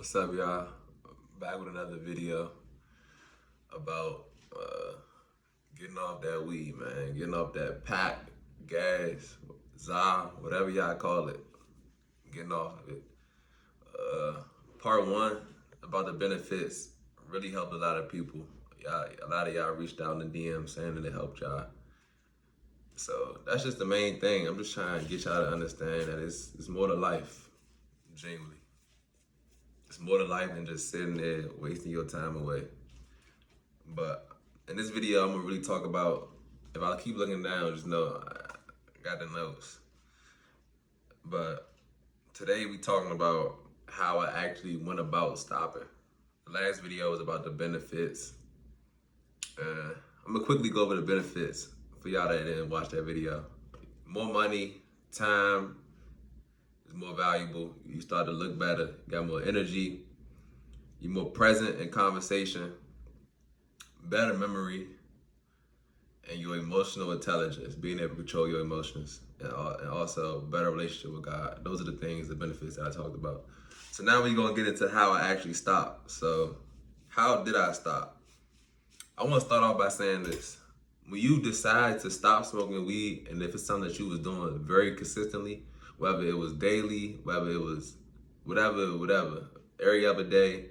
What's up, y'all? Back with another video about getting off that weed, man. Getting off that pack, gas, za, whatever y'all call it. Getting off of it. Part one about the benefits really helped a lot of people. A lot of y'all reached out in the DM saying that it helped y'all. So that's just the main thing. I'm just trying to get y'all to understand that it's more to life, genuinely. It's more to life than just sitting there wasting your time away. But in this video, I'm gonna really talk about, if I keep looking down, just know I got the notes. But today we talking about how I actually went about stopping. The last video was about the benefits. I'm gonna quickly go over the benefits for y'all that didn't watch that video. More money, time is more valuable. You start to look better, got more energy, you're more present in conversation, better memory, and your emotional intelligence, being able to control your emotions, and also better relationship with God. Those are the things, the benefits that I talked about. So now we're gonna get into how I actually stopped. So how did I stop? I wanna start off by saying this. When you decide to stop smoking weed, and if it's something that you was doing very consistently, whether it was daily, whether it was whatever, every other day,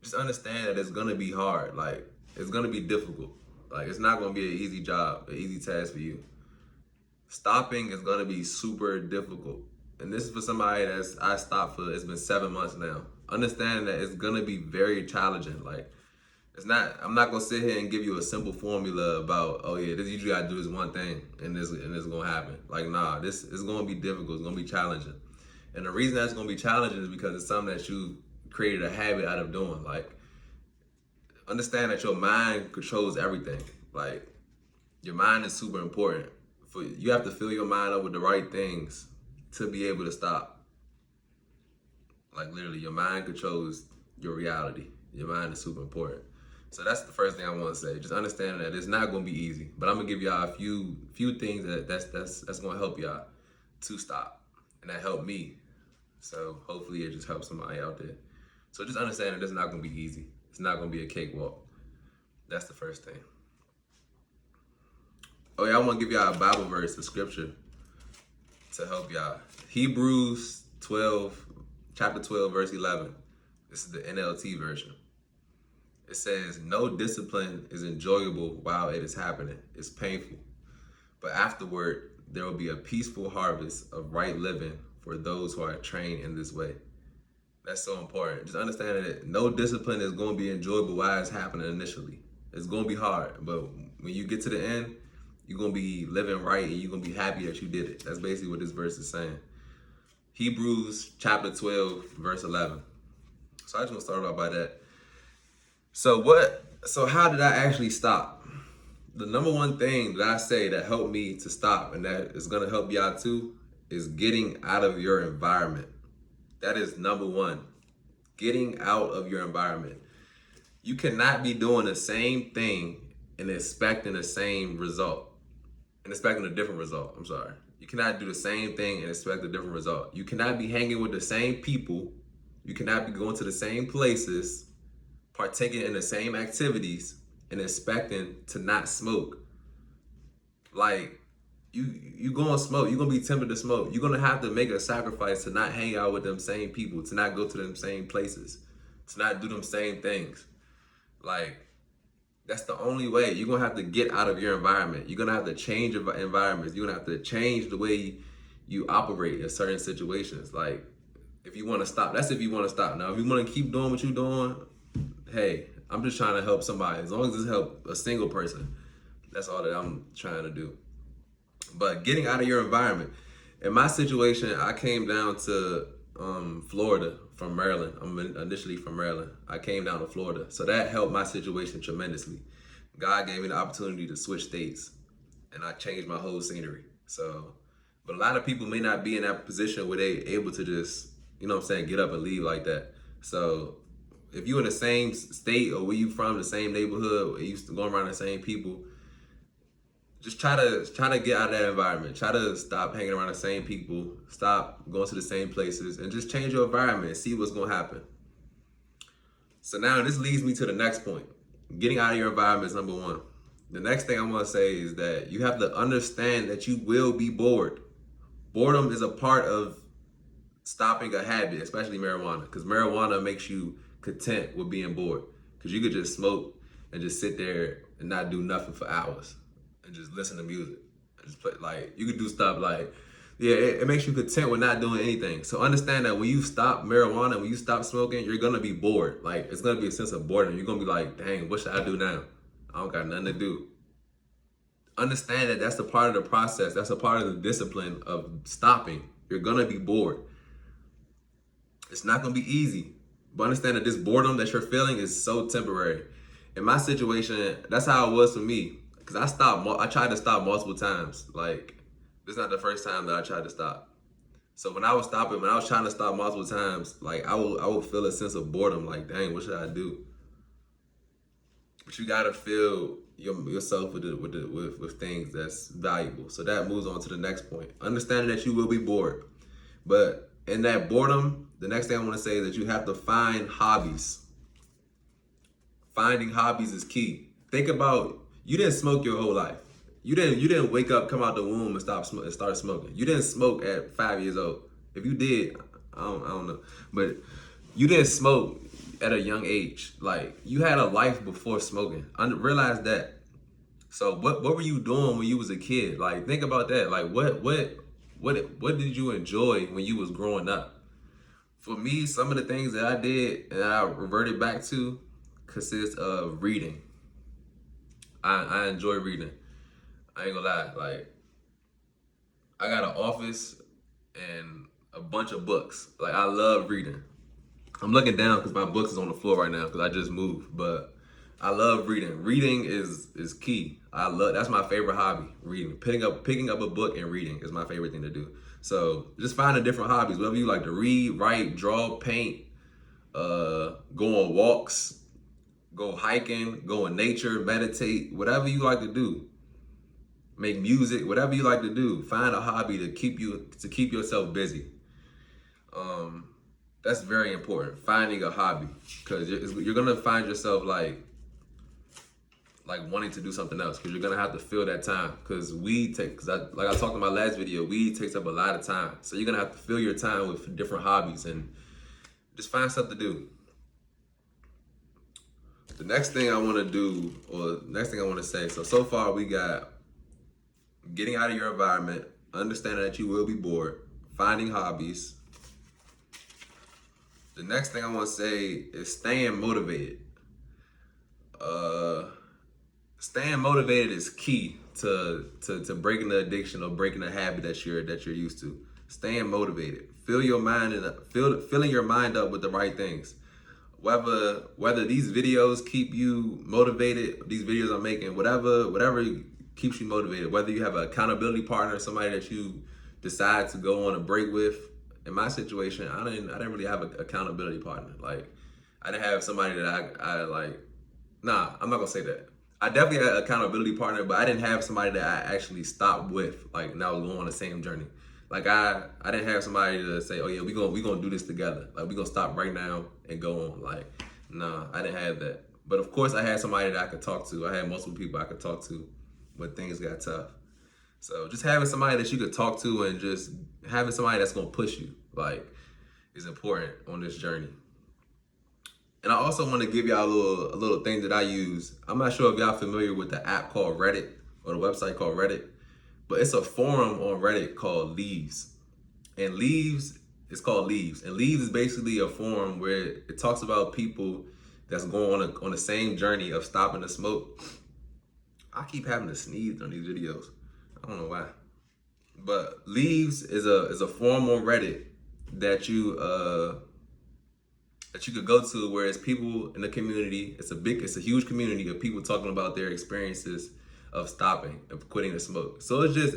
just understand that it's gonna be hard. Like, it's gonna be difficult. Like, it's not gonna be an easy job, an easy task for you. Stopping is gonna be super difficult. And this is for somebody I stopped for, it's been 7 months now. Understanding that it's gonna be very challenging. Like, I'm not gonna sit here and give you a simple formula about, oh yeah, this, you gotta do this one thing and this gonna happen. Like, nah, this is gonna be difficult, it's gonna be challenging. And the reason that's gonna be challenging is because it's something that you created a habit out of doing. Like, understand that your mind controls everything. Like, your mind is super important. You have to fill your mind up with the right things to be able to stop. Like, literally, your mind controls your reality. Your mind is super important. So that's the first thing I want to say. Just understand that it's not going to be easy, but I'm gonna give y'all a few things that's going to help y'all to stop, and that helped me. So hopefully it just helps somebody out there. So just understand that it's not going to be easy. It's not going to be a cakewalk. That's the first thing. Oh yeah, I want to give y'all a Bible verse, a scripture, to help y'all. Hebrews 12, chapter 12, verse 11. This is the NLT version. It says, no discipline is enjoyable while it is happening. It's painful. But afterward, there will be a peaceful harvest of right living for those who are trained in this way. That's so important. Just understand that no discipline is going to be enjoyable while it's happening initially. It's going to be hard, but when you get to the end, you're going to be living right and you're going to be happy that you did it. That's basically what this verse is saying. Hebrews chapter 12, verse 11. So I just want to start off by that. So how did I actually stop? The number one thing that I say that helped me to stop, and that is going to help y'all too, is getting out of your environment. That is number one. Getting out of your environment. You cannot be doing the same thing and expecting the same result. And expecting a different result. I'm sorry. You cannot do the same thing and expect a different result. You cannot be hanging with the same people. You cannot be going to the same places, partaking in the same activities, and expecting to not smoke. Like, you gonna smoke. You're gonna be tempted to smoke. You're gonna have to make a sacrifice to not hang out with them same people, to not go to them same places, to not do them same things. Like, that's the only way. You're gonna have to get out of your environment. You're gonna have to change your environments. You're gonna have to change the way you operate in certain situations. Like, if you wanna stop, that's if you wanna stop. Now, if you wanna keep doing what you're doing, hey, I'm just trying to help somebody. As long as it's help a single person, that's all that I'm trying to do. But getting out of your environment. In my situation, I came down to Florida from Maryland. I'm initially from Maryland. I came down to Florida. So that helped my situation tremendously. God gave me the opportunity to switch states, and I changed my whole scenery. So, but a lot of people may not be in that position where they able to just, you know what I'm saying, get up and leave like that. So if you in the same state or where you from, the same neighborhood, or you used to go around the same people, just try to get out of that environment. Try to stop hanging around the same people, stop going to the same places, and just change your environment and see what's gonna happen. So now this leads me to the next point. Getting out of your environment is number one. The next thing I'm gonna say is that you have to understand that you will be bored. Boredom is a part of stopping a habit, especially marijuana, because marijuana makes you content with being bored. Because you could just smoke and just sit there and not do nothing for hours and just listen to music and just play. Like, you could do stuff like, yeah, it makes you content with not doing anything. So understand that when you stop marijuana, when you stop smoking, you're gonna be bored. Like, it's gonna be a sense of boredom. You're gonna be like, dang, what should I do now? I don't got nothing to do. Understand that that's a part of the process. That's a part of the discipline of stopping. You're gonna be bored. It's not gonna be easy, but understand that this boredom that you're feeling is so temporary. In my situation, that's how it was for me. Cause I tried to stop multiple times. Like, this is not the first time that I tried to stop. So when I was trying to stop multiple times, like I would feel a sense of boredom. Like, dang, what should I do? But you gotta fill yourself with things that's valuable. So that moves on to the next point. Understanding that you will be bored, but in that boredom, the next thing I want to say is that you have to find hobbies. Finding hobbies is key. Think about, you didn't smoke your whole life. You didn't wake up, come out the womb and start smoking. You didn't smoke at 5 years old. If you did, I don't know. But you didn't smoke at a young age. Like, you had a life before smoking. Realize that. So what were you doing when you was a kid? Like, think about that. Like, what did you enjoy when you was growing up? For me, some of the things that I did and I reverted back to consists of reading. I enjoy reading. I ain't gonna lie. Like, I got an office and a bunch of books. Like, I love reading. I'm looking down because my books is on the floor right now because I just moved. But I love reading. Reading is key. That's my favorite hobby. Reading, picking up a book and reading is my favorite thing to do. So just finding different hobbies, whatever you like to read, write, draw, paint, go on walks, go hiking, go in nature, meditate, whatever you like to do. Make music, whatever you like to do. Find a hobby to keep yourself busy. That's very important. Finding a hobby, because you're gonna find yourself like wanting to do something else, because you're gonna have to fill that time. Because like I talked in my last video, weed takes up a lot of time. So you're gonna have to fill your time with different hobbies and just find stuff to do. The next thing I want to do, or next thing I want to say, so far we got getting out of your environment, understanding that you will be bored, finding hobbies. The next thing I want to say is staying motivated. Staying motivated is key to breaking the addiction or breaking the habit that you're used to. Staying motivated. Filling your mind up with the right things. Whether these videos keep you motivated, these videos I'm making, whatever keeps you motivated. Whether you have an accountability partner, somebody that you decide to go on a break with. In my situation, I didn't really have an accountability partner. Like, I didn't have somebody that I like. Nah, I'm not gonna say that. I definitely had an accountability partner, but I didn't have somebody that I actually stopped with, like, and I was going on the same journey. Like, I didn't have somebody to say, oh yeah, we gonna do this together. Like, we gonna stop right now and go on. Like, nah, I didn't have that. But of course, I had somebody that I could talk to. I had multiple people I could talk to when things got tough. So just having somebody that you could talk to and just having somebody that's gonna push you, like, is important on this journey. And I also want to give y'all a little thing that I use. I'm not sure if y'all familiar with the app called Reddit or the website called Reddit, but it's a forum on Reddit called Leaves. And it's called Leaves. And Leaves is basically a forum where it talks about people that's going on the same journey of stopping to smoke. I keep having to sneeze on these videos. I don't know why. But Leaves is a forum on Reddit that you could go to, where it's people in the community. It's a huge community of people talking about their experiences of stopping, of quitting the smoke. So it's just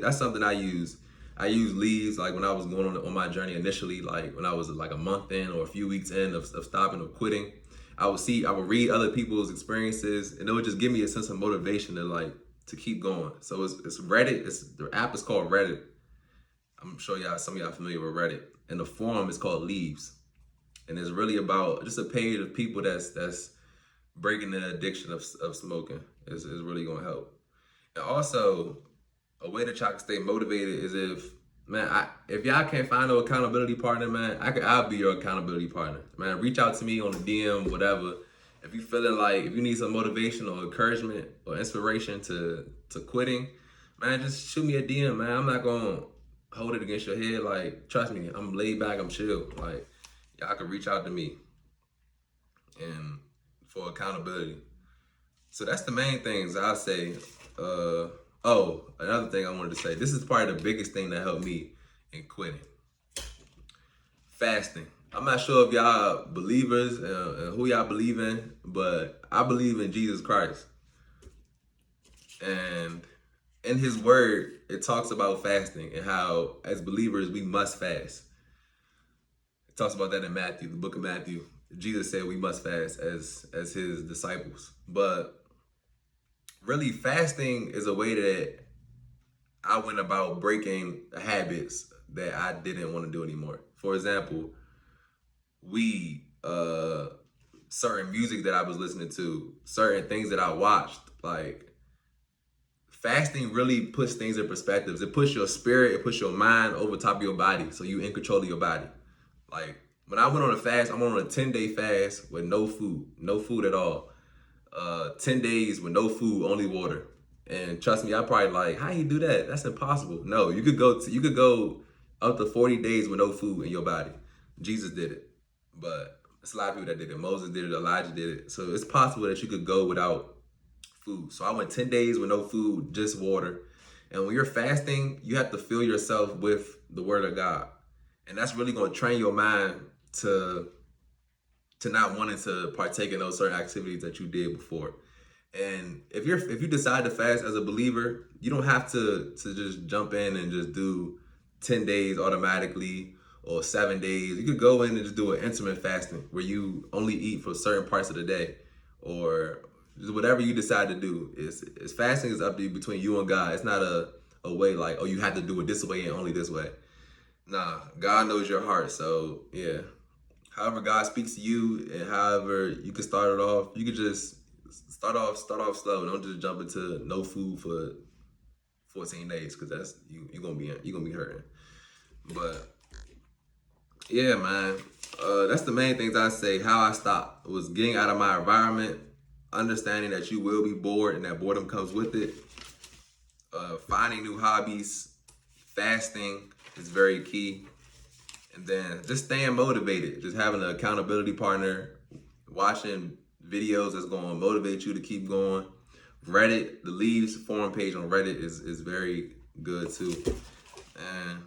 that's something I use. I use Leaves like when I was going on my journey initially, like when I was like a month in or a few weeks in of stopping or quitting. I would read other people's experiences, and it would just give me a sense of motivation to like to keep going. So it's Reddit. The app is called Reddit. I'm sure some of y'all familiar with Reddit. And the forum is called Leaves. And it's really about just a page of people that's breaking the addiction of smoking. Is really gonna help. And also, a way that y'all can stay motivated is if y'all can't find no accountability partner, man, I'll be your accountability partner. Man, reach out to me on the DM, whatever. If you feeling like, if you need some motivation or encouragement or inspiration to quitting, man, just shoot me a DM, man. I'm not gonna hold it against your head. Like, trust me, I'm laid back, I'm chill. Like, y'all can reach out to me and for accountability. So that's the main things I'll say. Another thing I wanted to say. This is probably the biggest thing that helped me in quitting. Fasting. I'm not sure if y'all believers and who y'all believe in, but I believe in Jesus Christ. And in his word, it talks about fasting and how as believers we must fast. It talks about that in Matthew, the book of Matthew. Jesus said we must fast as his disciples. But really, fasting is a way that I went about breaking the habits that I didn't want to do anymore. For example, weed, certain music that I was listening to, certain things that I watched. Like, fasting really puts things in perspectives. It puts your spirit, it puts your mind over top of your body, so you in control of your body. Like, when I went on a fast, I'm on a 10-day fast with no food at all. 10 days with no food, only water. And trust me, I probably like, how you do that? That's impossible. No, you could go up to 40 days with no food in your body. Jesus did it, but it's a lot of people that did it. Moses did it, Elijah did it. So it's possible that you could go without food. So I went 10 days with no food, just water. And when you're fasting, you have to fill yourself with the word of God. And that's really going to train your mind to not wanting to partake in those certain activities that you did before. And if you decide to fast as a believer, you don't have to just jump in and just do 10 days automatically or 7 days. You could go in and just do an intermittent fasting where you only eat for certain parts of the day, or just whatever you decide to do. It's fasting is up to you, between you and God. It's not a way like, oh, you have to do it this way and only this way. Nah, God knows your heart. So yeah, however God speaks to you and however you can start it off, you could just start off slow. Don't just jump into no food for 14 days, because that's you're gonna be hurting. But yeah, man, that's the main things I say. How I stopped was getting out of my environment, understanding that you will be bored and that boredom comes with it. Finding new hobbies, fasting is very key. And then just staying motivated, just having an accountability partner, watching videos that's going to motivate you to keep going. Reddit, the Leaves forum page on Reddit is very good too. And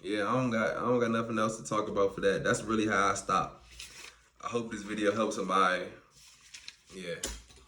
yeah, I don't got nothing else to talk about for that. That's really how I stopped. I hope this video helps somebody. Yeah.